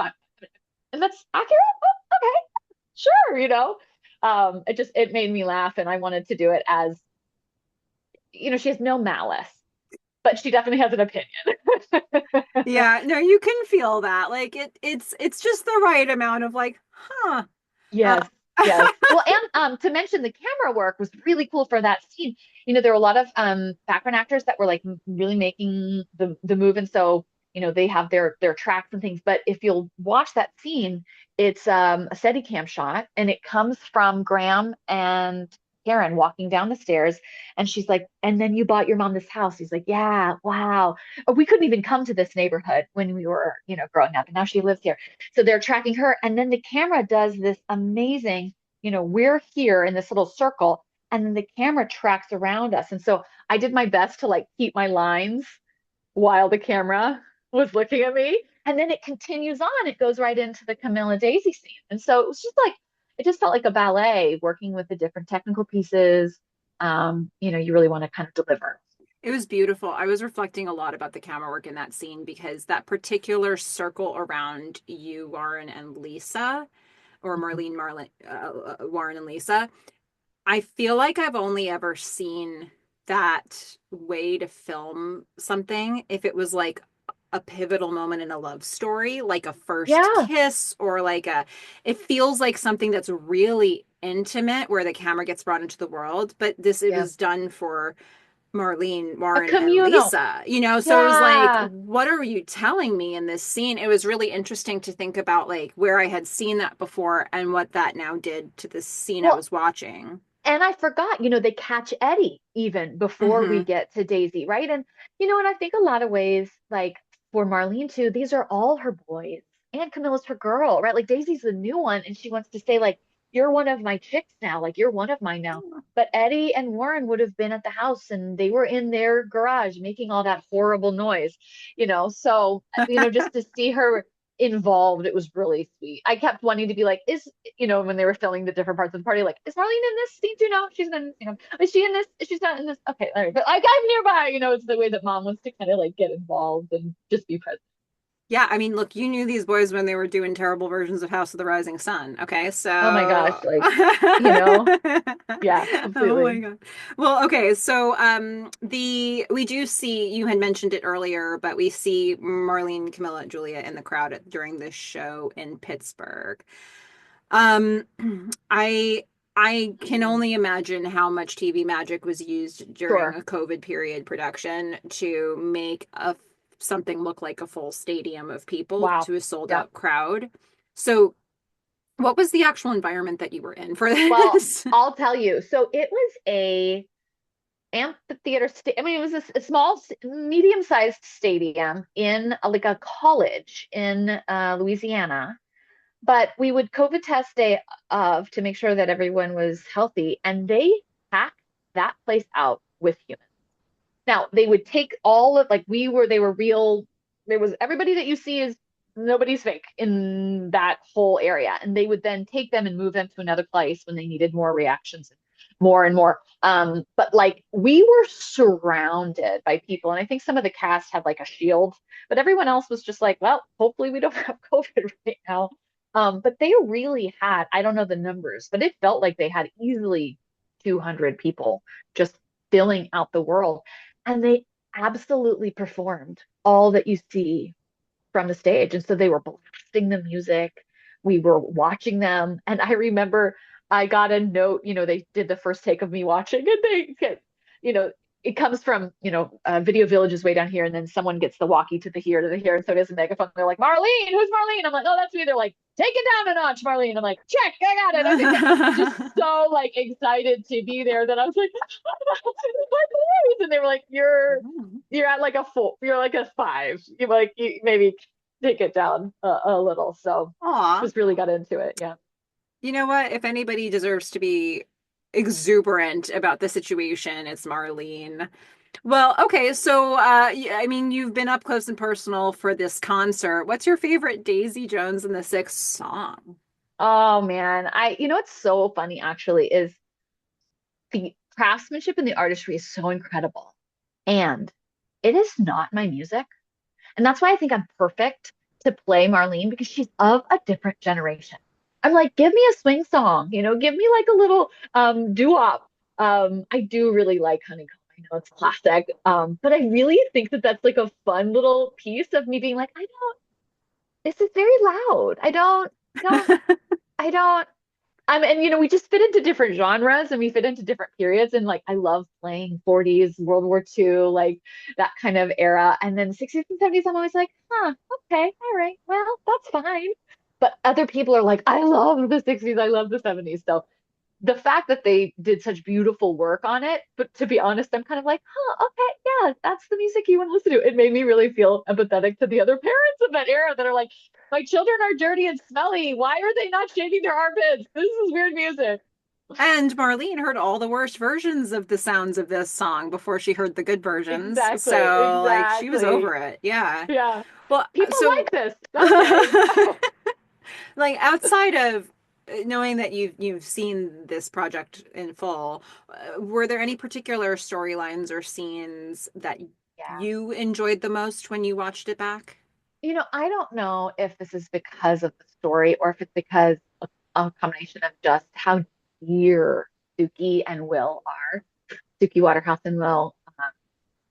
And that's accurate. Oh, okay, sure. It made me laugh, and I wanted to do it as, she has no malice, but she definitely has an opinion. Yeah, no, you can feel that. Like it's just the right amount of like, huh. Uh, Yes, yes. Well, and to mention the camera work was really cool for that scene. There were a lot of background actors that were like really making the move, and so they have their tracks and things. But if you'll watch that scene, it's a Steadicam shot, and it comes from Graham and Karen walking down the stairs, and she's like, "And then you bought your mom this house." He's like, "Yeah, wow." We couldn't even come to this neighborhood when we were, growing up, and now she lives here. So they're tracking her. And then the camera does this amazing, we're here in this little circle, and then the camera tracks around us. And so I did my best to like keep my lines while the camera was looking at me. And then it continues on. It goes right into the Camilla Daisy scene. And so it was just like, it just felt like a ballet working with the different technical pieces. You really want to kind of deliver. It was beautiful. I was reflecting a lot about the camera work in that scene because that particular circle around you, Warren, and Lisa, or Warren and Lisa, I feel like I've only ever seen that way to film something if it was like a pivotal moment in a love story, like a first Yeah. kiss or it feels like something that's really intimate where the camera gets brought into the world. But it Yeah. was done for Marlene, A Warren, and communal. Lisa, so it was like, Yeah. what are you telling me in this scene? It was really interesting to think about like where I had seen that before and what that now did to the scene I Well, was watching. and I forgot, they catch Eddie even before we Hmm. get to Daisy, right? And I think a lot of ways, like for Marlene too, these are all her boys, and Camilla's her girl, right? Like Daisy's the new one, and she wants to say, like, you're one of my chicks now, like you're one of mine now. But Eddie and Warren would have been at the house, and they were in their garage making all that horrible noise, So, just to see her involved, it was really sweet. I kept wanting to be like, when they were filming the different parts of the party, like, is Marlene in this scene too? No, she's in, is she in this? She's not in this. Okay, all right. But like, I'm nearby, it's the way that mom wants to kind of like get involved and just be present. Yeah, I mean, look, you knew these boys when they were doing terrible versions of House of the Rising Sun. Okay, Oh my so gosh, like, you know, yeah, oh my completely. God. Well, okay, so the we do see you had mentioned it earlier, but we see Marlene, Camilla, and Julia in the crowd during this show in Pittsburgh. Um, I I can only imagine how much TV magic was used during Sure. a COVID period production to make something look like a full stadium of people Wow. to a sold Yeah. out crowd. So, what was the actual environment that you were in for Well, this? I'll tell you. So it was a amphitheater. I mean, it was a small, medium-sized stadium in like a college in Louisiana. But we would COVID test day of to make sure that everyone was healthy, and they packed that place out with humans. Now they would take all of like they were real. There was everybody that you see is nobody's fake in that whole area, and they would then take them and move them to another place when they needed more reactions, more and more. But like we were surrounded by people, and I think some of the cast had like a shield, but everyone else was just like, well, hopefully we don't have COVID right now. But they really had, I don't know the numbers, but it felt like they had easily 200 people just filling out the world. And they absolutely performed all that you see from the stage. And so they were blasting the music. We were watching them. And I remember I got a note, they did the first take of me watching, and they get, you know, it comes from, Video Village is way down here, and then someone gets the walkie to the here to the here, and so there's a megaphone. They're like, Marlene, who's Marlene? I'm like, oh, that's me. They're like, take it down a notch, Marlene. I'm like, check, I got it. Okay, check. Just so like excited to be there that I was like, and they were like, you're at like a 4, you're like a 5. You maybe take it down a little. So Aw. just really got into it. Yeah. You know what? If anybody deserves to be exuberant about the situation, it's Marlene. Well, okay, so I mean, you've been up close and personal for this concert. What's your favorite Daisy Jones and the Six song? Oh man, what's so funny actually is the craftsmanship and the artistry is so incredible. And it is not my music. And that's why I think I'm perfect to play Marlene because she's of a different generation. I'm like, give me a swing song, give me like a little doo-wop. I do really like Honeycomb. I know it's classic. But I really think that that's like a fun little piece of me being like, I don't, this is very loud. I don't, and we just fit into different genres and we fit into different periods. And like, I love playing 40s, World War II, like that kind of era. And then 60s and 70s, I'm always like, huh, okay, all right, well, that's fine. But other people are like, I love the 60s, I love the 70s. So the fact that they did such beautiful work on it, but to be honest, I'm kind of like, huh, okay, yeah, that's the music you want to listen to. It made me really feel empathetic to the other parents of that era that are like, my children are dirty and smelly. Why are they not shaving their armpits? This is weird music. And Marlene heard all the worst versions of the sounds of this song before she heard the good versions. Exactly, So, like, she was exactly. over it. Yeah. Yeah. Well, People so like this. Okay. like outside of knowing that you've seen this project in full, were there any particular storylines or scenes that Yeah. you enjoyed the most when you watched it back? I don't know if this is because of the story or if it's because a combination of just how dear Suki and Will are. Suki Waterhouse and Will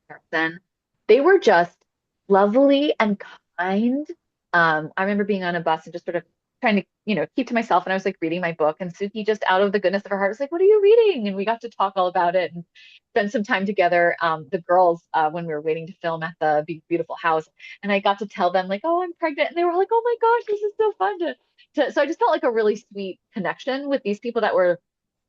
Harrison. They were just lovely and kind. I remember being on a bus and just sort of trying to, keep to myself. And I was like reading my book, and Suki, just out of the goodness of her heart, was like, "What are you reading?" And we got to talk all about it and spend some time together. The girls, when we were waiting to film at the Big Beautiful House, and I got to tell them like, "Oh, I'm pregnant," and they were like, "Oh my gosh, this is so fun to." So I just felt like a really sweet connection with these people that were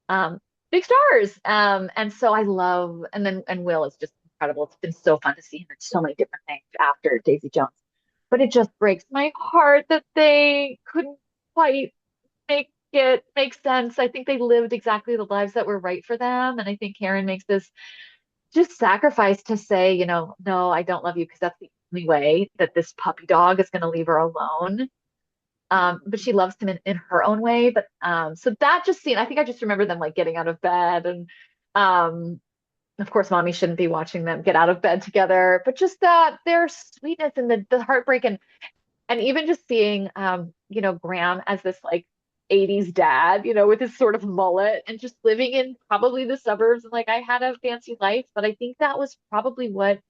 um, big stars. And so I love, and Will is just incredible. It's been so fun to see him in so many different things after Daisy Jones. But it just breaks my heart that they couldn't quite make it make sense. I think they lived exactly the lives that were right for them. And I think Karen makes this just sacrifice to say, no, I don't love you because that's the only way that this puppy dog is going to leave her alone. But she loves him in her own way. But so that just scene, I think I just remember them like getting out of bed and um of course mommy shouldn't be watching them get out of bed together, but just that their sweetness and the heartbreak and even just seeing Graham as this like 80s dad, with his sort of mullet and just living in probably the suburbs and like I had a fancy life, but I think that was probably what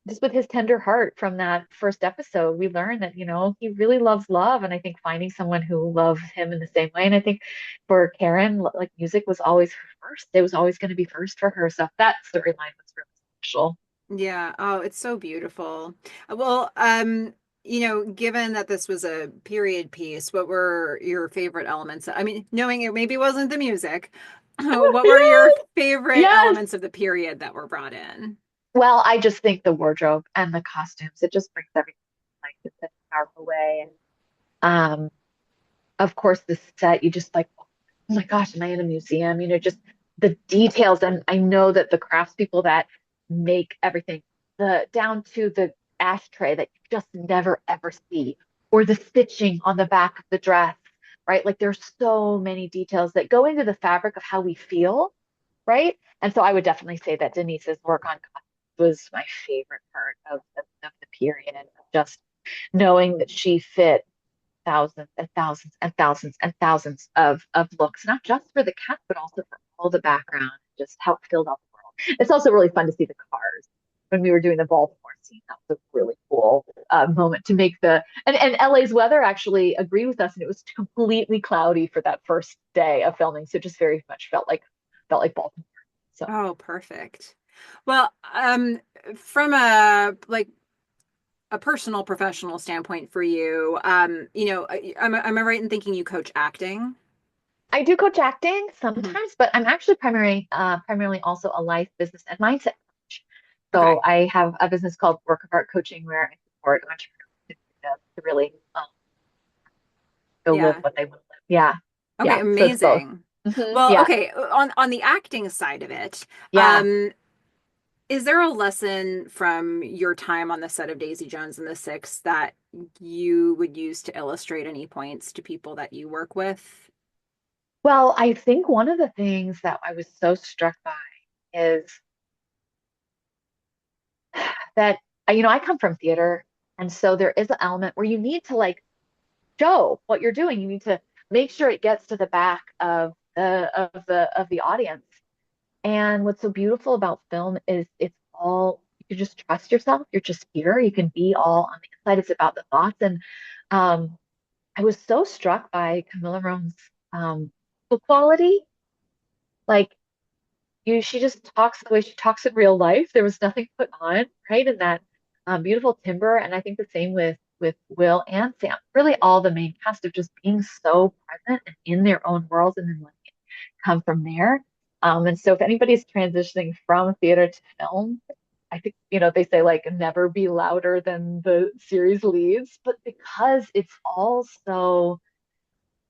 just with his tender heart from that first episode, we learn that, he really loves love. And I think finding someone who loves him in the same way. And I think for Karen, like music was always her first. It was always going to be first for her. So that storyline was really special. Yeah. Oh, it's so beautiful. Well, given that this was a period piece, what were your favorite elements? I mean, knowing it maybe wasn't the music, what were your Yes, favorite yes. elements of the period that were brought in? Well, I just think the wardrobe and the costumes, it just brings everything like in such a powerful way. And of course the set, you just like, oh my gosh, am I in a museum? Just the details. And I know that the craftspeople that make everything, the down to the ashtray that you just never ever see, or the stitching on the back of the dress, right? Like there's so many details that go into the fabric of how we feel, right? And so I would definitely say that Denise's work on costumes was my favorite part of the period, and just knowing that she fit thousands and thousands and thousands and thousands of looks, not just for the cat, but also for all the background, just how it filled out the world. It's also really fun to see the cars when we were doing the Baltimore scene. That was a really cool moment to make and LA's weather actually agreed with us, and it was completely cloudy for that first day of filming, so it just very much felt like Baltimore. So Oh, perfect. Well, from a personal professional standpoint for you, am I right in thinking you coach acting? I do coach acting Mhm. sometimes, but I'm actually primarily also a life, business, and mindset coach. So Okay. I have a business called Work of Art Coaching where I support entrepreneurs to really go live Yeah. what they want to live. Yeah, Okay, yeah. So it's both. amazing. Well, Yeah, okay, on the acting side of it, yeah. um, is there a lesson from your time on the set of Daisy Jones and the Six that you would use to illustrate any points to people that you work with? Well, I think one of the things that I was so struck by is that I come from theater, and so there is an element where you need to like show what you're doing. You need to make sure it gets to the back of the audience. And what's so beautiful about film is it's all, you just trust yourself. You're just here. You can be all on the inside. It's about the thoughts. And um, I was so struck by Camilla Roan's quality. Like she just talks the way she talks in real life. There was nothing put on, right? And that beautiful timbre. And I think the same with Will and Sam. Really, all the main cast of just being so present and in their own worlds, and then letting it come from there. And so, if anybody's transitioning from theater to film, I think they say like never be louder than the series leads, but because it's all so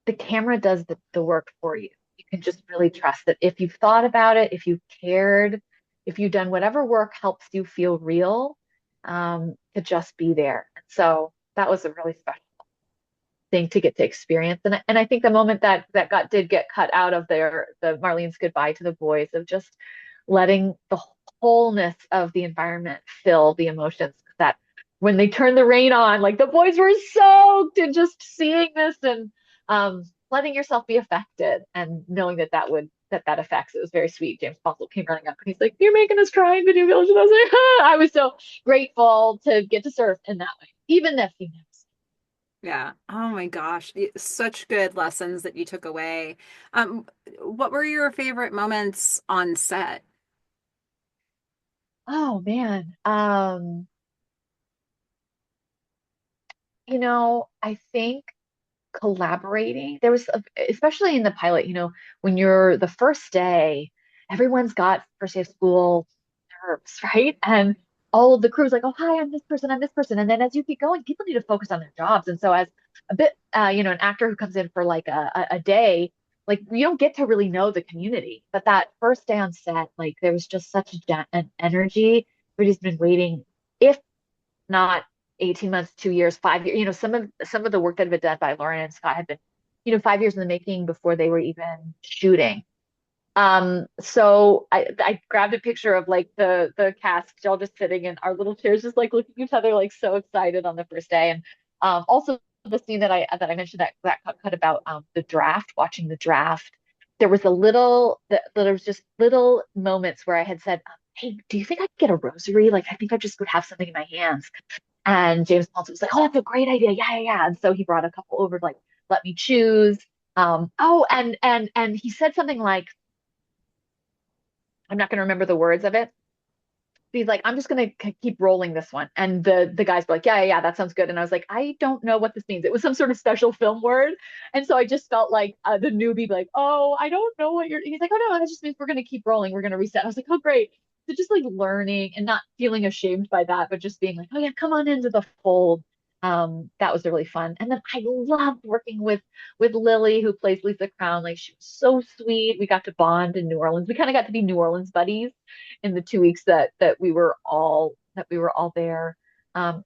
the camera does the work for you. You can just really trust that if you've thought about it, if you've cared, if you've done whatever work helps you feel real, to just be there. And so that was a really special thing to get to experience. And I think the moment that did get cut out of the Marlene's goodbye to the boys, of just letting the wholeness of the environment fill the emotions, that when they turned the rain on, like the boys were soaked, and just seeing this, and letting yourself be affected and knowing that affects. It was very sweet. James Boswell came running up and he's like, "You're making us cry in Video Village." And I was like, ah! I was so grateful to get to serve in that way, even if you never. Yeah. Oh my gosh. Such good lessons that you took away. Um, what were your favorite moments on set? Oh man. I think collaborating. There was, especially in the pilot, when you're the first day, everyone's got first day of school nerves, right? And all of the crew's like, "Oh, hi, I'm this person, I'm this person." And then as you keep going, people need to focus on their jobs. And so as a bit, an actor who comes in for like a day, like you don't get to really know the community. But that first day on set, like there was just such an energy. Everybody's been waiting, if not 18 months, 2 years, 5 years. Some of the work that had been done by Lauren and Scott had been, 5 years in the making before they were even shooting. So I grabbed a picture of like the cast all just sitting in our little chairs, just like looking at each other, like so excited on the first day. And also the scene that I mentioned, that cut about the draft, watching the draft. There was just little moments where I had said, "Hey, do you think I could get a rosary? Like, I think I just would have something in my hands." And James Bond was like, "Oh, that's a great idea. Yeah, yeah, yeah." And so he brought a couple over, like, "Let me choose." Oh, and he said something like, I'm not going to remember the words of it. He's like, "I'm just going to keep rolling this one." And the guys were like, "Yeah, yeah, yeah, that sounds good." And I was like, "I don't know what this means." It was some sort of special film word. And so I just felt like the newbie, like, "Oh, I don't know what you're," he's like, "Oh, no, that just means we're going to keep rolling. We're going to reset." I was like, "Oh, great." So just like learning and not feeling ashamed by that, but just being like, "Oh yeah, come on into the fold." That was really fun. And then I loved working with Lily, who plays Lisa Crown. Like she was so sweet. We got to bond in New Orleans. We kind of got to be New Orleans buddies in the 2 weeks that we were all there. Um,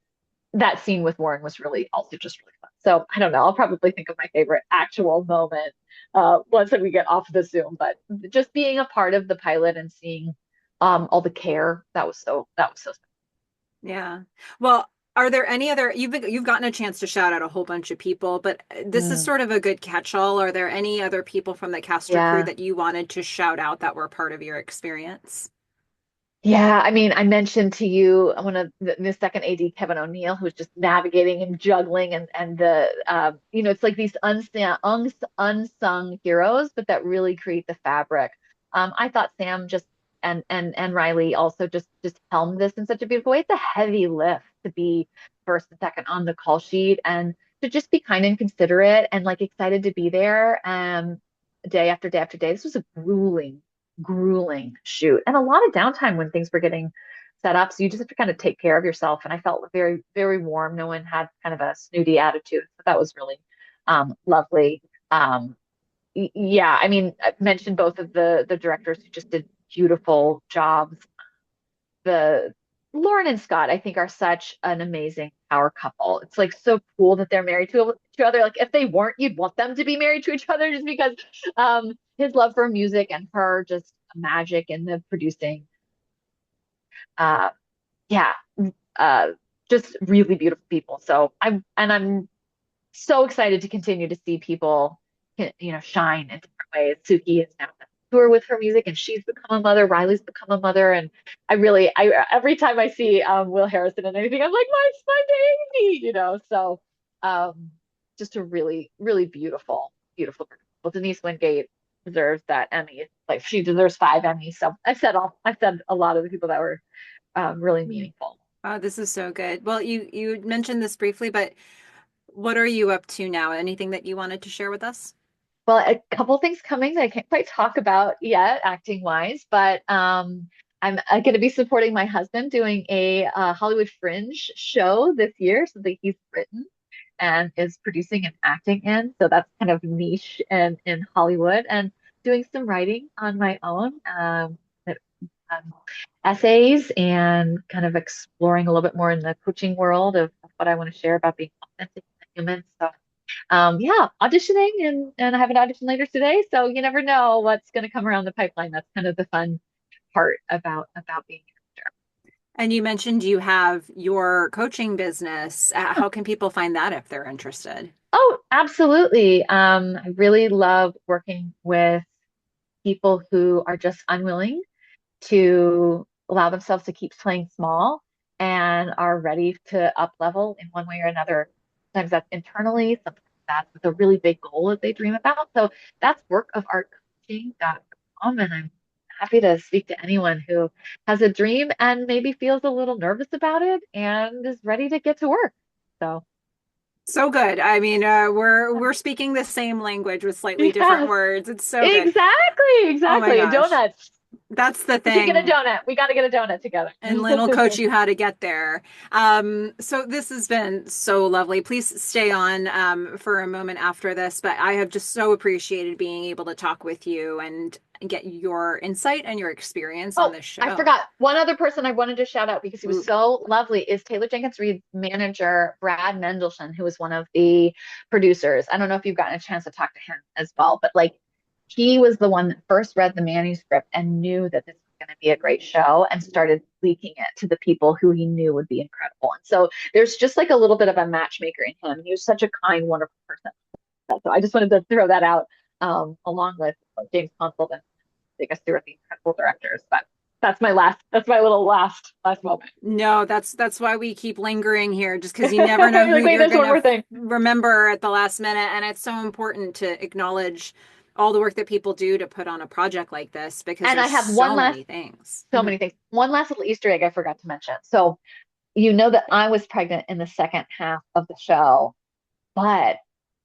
that scene with Warren was really also just really fun. So I don't know. I'll probably think of my favorite actual moment once we get off the Zoom. But just being a part of the pilot and seeing all the care, that was so special. Yeah. Well, are there any other you've gotten a chance to shout out a whole bunch of people, but this is Mm, sort of a good catch-all. Are there any other people from the cast or crew yeah. that you wanted to shout out that were part of your experience? Yeah, I mean, I mentioned to you one of the second AD, Kevin O'Neill, who's just navigating and juggling, and it's like these unsung heroes, but that really create the fabric. I thought Sam just and Riley also just helmed this in such a beautiful way. It's a heavy lift to be first and second on the call sheet, and to just be kind and considerate and like excited to be there, day after day after day. This was a grueling shoot and a lot of downtime when things were getting set up. So you just have to kind of take care of yourself. And I felt very, very warm. No one had kind of a snooty attitude. So that was really lovely. Yeah, I mean, I mentioned both of the directors who just did beautiful jobs. The Lauren and Scott, I think, are such an amazing power couple. It's like so cool that they're married to each other. Like if they weren't, you'd want them to be married to each other just because his love for music and her just magic in the producing. Uh, yeah, uh, just really beautiful people. So I'm so excited to continue to see people, shine in different ways. Suki is now tour with her music, and she's become a mother. Riley's become a mother, and I every time I see Will Harrison and anything, I'm like, my baby, you know. So, um, just a really, really beautiful, beautiful girl. Well, Denise Wingate deserves that Emmy. Like she deserves 5 Emmys. So I've said a lot of the people that were really meaningful. Oh, this is so good. Well, you mentioned this briefly, but what are you up to now? Anything that you wanted to share with us? Well, a couple things coming that I can't quite talk about yet, acting wise, but I'm going to be supporting my husband doing a Hollywood Fringe show this year, something he's written and is producing and acting in. So that's kind of niche and in Hollywood, and doing some writing on my own, um, essays, and kind of exploring a little bit more in the coaching world of what I want to share about being authentic and human. So yeah, auditioning, and I have an audition later today, so you never know what's going to come around the pipeline. That's kind of the fun part about being an actor. And you mentioned you have your coaching business. How can people find that if they're interested? Oh, absolutely. I really love working with people who are just unwilling to allow themselves to keep playing small and are ready to up level in one way or another. Sometimes that's internally, sometimes that's with a really big goal that they dream about. So that's workofartcoaching.com. And I'm happy to speak to anyone who has a dream and maybe feels a little nervous about it and is ready to get to work. So, So good. I mean, we're speaking the same language with slightly different yes, words. It's so good. exactly, Oh my exactly. gosh. Donuts. That's the We should get a thing. donut. We got to get a donut together. And Lynn will coach you how to get there. So this has been so lovely. Please stay on for a moment after this, but I have just so appreciated being able to talk with you and get your insight and your experience on Oh, this I show. forgot. One other person I wanted to shout out because he was Ooh. so lovely is Taylor Jenkins Reid's manager, Brad Mendelsohn, who was one of the producers. I don't know if you've gotten a chance to talk to him as well, but like he was the one that first read the manuscript and knew that this was going to be a great show and started leaking it to the people who he knew would be incredible. And so there's just like a little bit of a matchmaker in him. He was such a kind, wonderful person. So I just wanted to throw that out along with James Consold and take us through the incredible directors. But that's my little last moment. No, that's why we keep lingering here, just because you never know who Like, wait, you're there's one gonna more thing. remember at the last minute, and it's so important to acknowledge all the work that people do to put on a project like this because And I there's have one so last, many things. so many things. One last little Easter egg I forgot to mention. So you know that I was pregnant in the second half of the show, but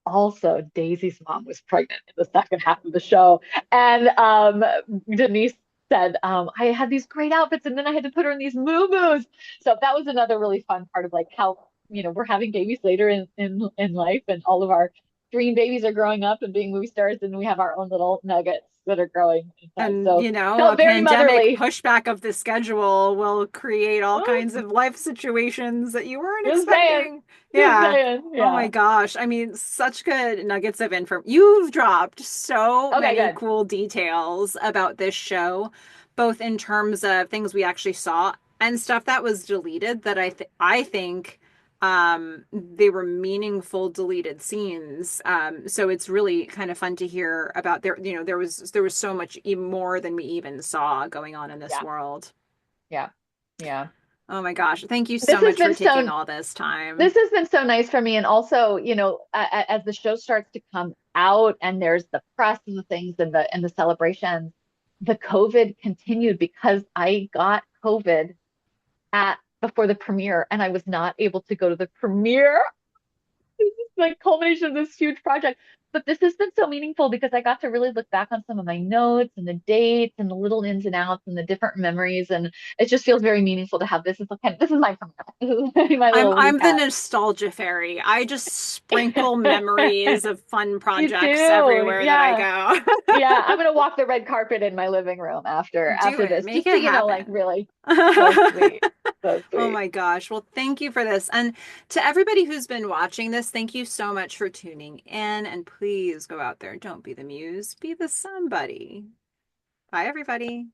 also Daisy's mom was pregnant in the second half of the show. And Denise said, I had these great outfits and then I had to put her in these moo-moos. So that was another really fun part of like how, we're having babies later in life, and all of our dream babies are growing up and being movie stars, and we have our own little nuggets that are growing inside. And, So you know, a felt very pandemic motherly. pushback of the schedule will create all kinds of life situations that you weren't Just saying, expecting. just Yeah. saying. Oh my Yeah. gosh. I mean, such good nuggets of info. You've dropped so Okay, many good. cool details about this show, both in terms of things we actually saw and stuff that was deleted that I think they were meaningful deleted scenes. So it's really kind of fun to hear about there was so much even more than we even saw going on in this Yeah. world. Yeah. Yeah. Oh my gosh. Thank you so This has much for been taking so all this time. This has been so nice for me. And also, as the show starts to come out and there's the press and the things and the celebrations, the COVID continued because I got COVID at before the premiere and I was not able to go to the premiere. This is like culmination of this huge project. But this has been so meaningful because I got to really look back on some of my notes and the dates and the little ins and outs and the different memories. And it just feels very meaningful to have this is my premiere. This is my I'm little I'm the recap. nostalgia fairy. I just sprinkle memories of fun You projects do. everywhere that I Yeah. go. Yeah. I'm gonna walk the red carpet in my living room after Do after it. this, Make just so it like happen. really so sweet. So Oh sweet. my gosh. Well, thank you for this. And to everybody who's been watching this, thank you so much for tuning in. And please go out there. Don't be the muse, be the somebody. Bye, everybody.